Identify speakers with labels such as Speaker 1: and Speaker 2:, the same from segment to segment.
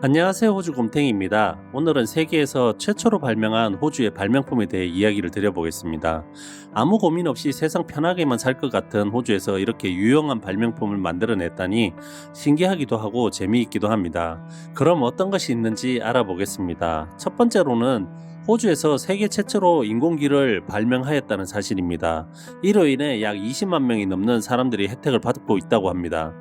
Speaker 1: 안녕하세요. 호주 곰탱이입니다. 오늘은 세계에서 최초로 발명한 호주의 발명품에 대해 이야기를 드려보겠습니다. 아무 고민 없이 세상 편하게만 살 것 같은 호주에서 이렇게 유용한 발명품을 만들어냈다니 신기하기도 하고 재미있기도 합니다. 그럼 어떤 것이 있는지 알아보겠습니다. 첫 번째로는 호주에서 세계 최초로 인공귀를 발명하였다는 사실입니다. 이로 인해 약 20만 명이 넘는 사람들이 혜택을 받고 있다고 합니다.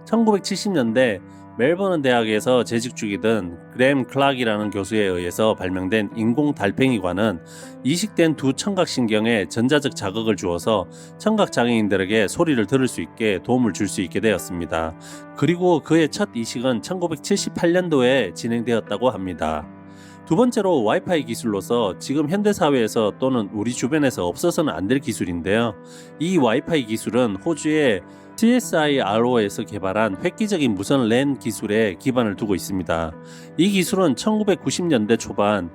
Speaker 1: 1970년대 멜버른 대학에서 재직 중이던 그램 클락이라는 교수에 의해서 발명된 인공 달팽이관은 이식된 두 청각신경에 전자적 자극을 주어서 청각장애인들에게 소리를 들을 수 있게 도움을 줄 수 있게 되었습니다. 그리고 그의 첫 이식은 1978년도에 진행되었다고 합니다. 두 번째로 와이파이 기술로서 지금 현대사회에서 또는 우리 주변에서 없어서는 안 될 기술인데요. 이 와이파이 기술은 호주의 CSIRO에서 개발한 획기적인 무선 랜 기술에 기반을 두고 있습니다. 이 기술은 1990년대 초반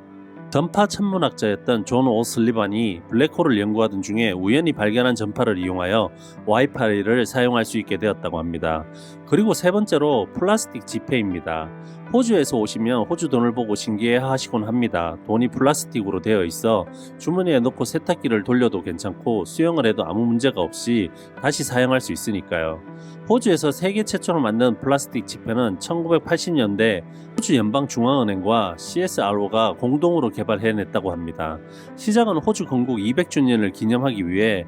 Speaker 1: 전파 천문학자였던 존 오슬리반이 블랙홀을 연구하던 중에 우연히 발견한 전파를 이용하여 와이파이를 사용할 수 있게 되었다고 합니다. 그리고 세 번째로 플라스틱 지폐입니다. 호주에서 오시면 호주 돈을 보고 신기해 하시곤 합니다. 돈이 플라스틱으로 되어 있어 주머니에 넣고 세탁기를 돌려도 괜찮고 수영을 해도 아무 문제가 없이 다시 사용할 수 있으니까요. 호주에서 세계 최초로 만든 플라스틱 지폐는 1980년대 호주 연방중앙은행과 CSRO가 공동으로 개발해냈다고 합니다. 시작은 호주 건국 200주년을 기념하기 위해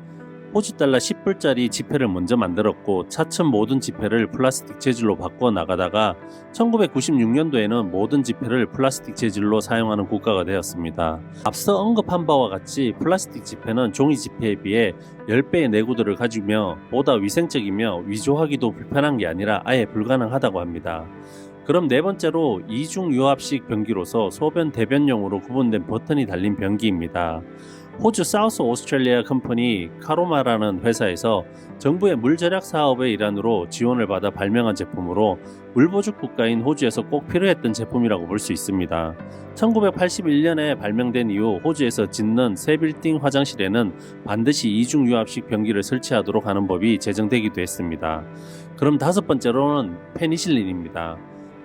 Speaker 1: 호주 달러 10불짜리 지폐를 먼저 만들었고 차츰 모든 지폐를 플라스틱 재질로 바꿔 나가다가 1996년도에는 모든 지폐를 플라스틱 재질로 사용하는 국가가 되었습니다. 앞서 언급한 바와 같이 플라스틱 지폐는 종이 지폐에 비해 10배의 내구도를 가지며 보다 위생적이며 위조하기도 불편한 게 아니라 아예 불가능하다고 합니다. 그럼 네 번째로 이중 유압식 변기로서 소변 대변용으로 구분된 버튼이 달린 변기입니다. 호주 사우스 오스트레일리아 컴퍼니 카로마라는 회사에서 정부의 물 절약 사업의 일환으로 지원을 받아 발명한 제품으로 물보죽 국가인 호주에서 꼭 필요했던 제품이라고 볼 수 있습니다. 1981년에 발명된 이후 호주에서 짓는 새 빌딩 화장실에는 반드시 이중 유압식 변기를 설치하도록 하는 법이 제정되기도 했습니다. 그럼 다섯 번째로는 페니실린입니다.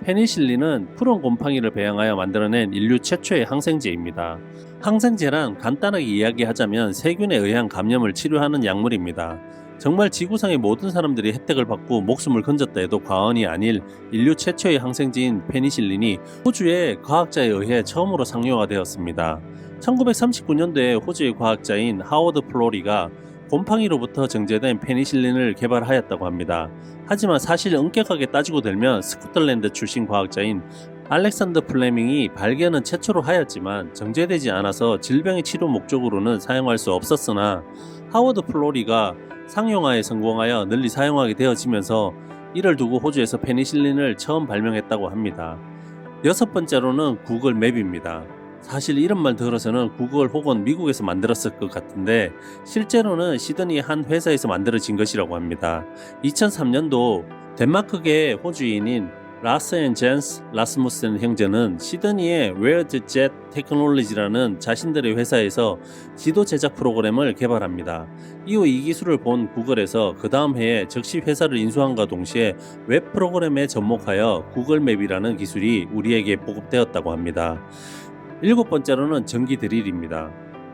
Speaker 1: 페니실린은 푸른 곰팡이를 배양하여 만들어낸 인류 최초의 항생제입니다. 항생제란 간단하게 이야기하자면 세균에 의한 감염을 치료하는 약물입니다. 정말 지구상의 모든 사람들이 혜택을 받고 목숨을 건졌다 해도 과언이 아닐 인류 최초의 항생제인 페니실린이 호주의 과학자에 의해 처음으로 상용화 되었습니다. 1939년도에 호주의 과학자인 하워드 플로리가 곰팡이로부터 정제된 페니실린을 개발하였다고 합니다. 하지만 사실 엄격하게 따지고 들면 스코틀랜드 출신 과학자인 알렉산더 플레밍이 발견은 최초로 하였지만 정제되지 않아서 질병의 치료 목적으로는 사용할 수 없었으나 하워드 플로리가 상용화에 성공하여 널리 사용하게 되어지면서 이를 두고 호주에서 페니실린을 처음 발명했다고 합니다. 여섯 번째로는 구글 맵입니다. 사실 이름만 들어서는 구글 혹은 미국에서 만들었을 것 같은데 실제로는 시드니 한 회사에서 만들어진 것이라고 합니다. 2003년도 덴마크계 호주인인 라스 앤 젠스 라스무센 형제는 시드니의 웨어드젯 테크놀로지라는 자신들의 회사에서 지도 제작 프로그램을 개발합니다. 이후 이 기술을 본 구글에서 그 다음 해에 즉시 회사를 인수함과 동시에 웹 프로그램에 접목하여 구글맵이라는 기술이 우리에게 보급되었다고 합니다. 일곱 번째로는 전기 드릴입니다.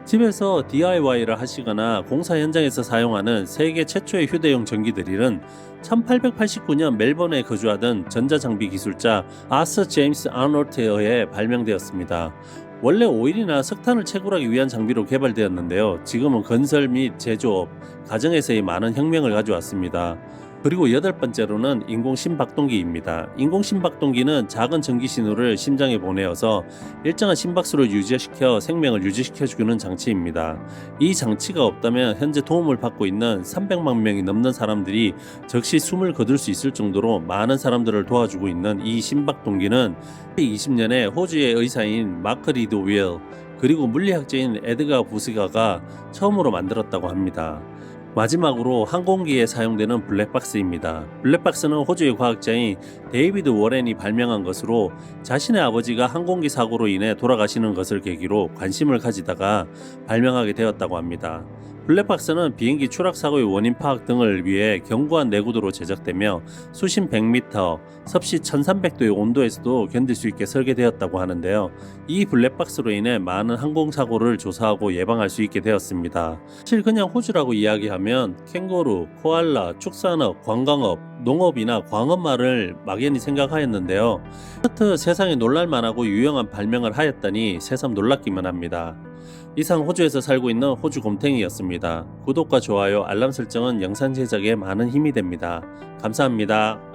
Speaker 1: 집에서 DIY를 하시거나 공사 현장에서 사용하는 세계 최초의 휴대용 전기 드릴은 1889년 멜번에 거주하던 전자장비 기술자 아서 제임스 아놀트에 의해 발명되었습니다. 원래 오일이나 석탄을 채굴하기 위한 장비로 개발되었는데요. 지금은 건설 및 제조업, 가정에서의 많은 혁명을 가져왔습니다. 그리고 여덟 번째로는 인공 심박동기입니다. 인공 심박동기는 작은 전기 신호를 심장에 보내어서 일정한 심박수를 유지시켜 생명을 유지시켜주는 장치입니다. 이 장치가 없다면 현재 도움을 받고 있는 300만 명이 넘는 사람들이 즉시 숨을 거둘 수 있을 정도로 많은 사람들을 도와주고 있는 이 심박동기는 2020년에 호주의 의사인 마크 리드 윌 그리고 물리학자인 에드가 부스가가 처음으로 만들었다고 합니다. 마지막으로 항공기에 사용되는 블랙박스입니다. 블랙박스는 호주의 과학자인 데이비드 워렌이 발명한 것으로 자신의 아버지가 항공기 사고로 인해 돌아가시는 것을 계기로 관심을 가지다가 발명하게 되었다고 합니다. 블랙박스는 비행기 추락 사고의 원인 파악 등을 위해 견고한 내구도로 제작되며 수심 100m, 섭씨 1300도의 온도에서도 견딜 수 있게 설계되었다고 하는데요. 이 블랙박스로 인해 많은 항공사고를 조사하고 예방할 수 있게 되었습니다. 사실 그냥 호주라고 이야기하면 캥거루, 코알라, 축산업, 관광업, 농업이나 광업마를 막연히 생각하였는데요. 하트 세상에 놀랄만하고 유용한 발명을 하였다니 새삼 놀랍기만 합니다. 이상 호주에서 살고 있는 호주 곰탱이였습니다. 구독과 좋아요, 알람 설정은 영상 제작에 많은 힘이 됩니다. 감사합니다.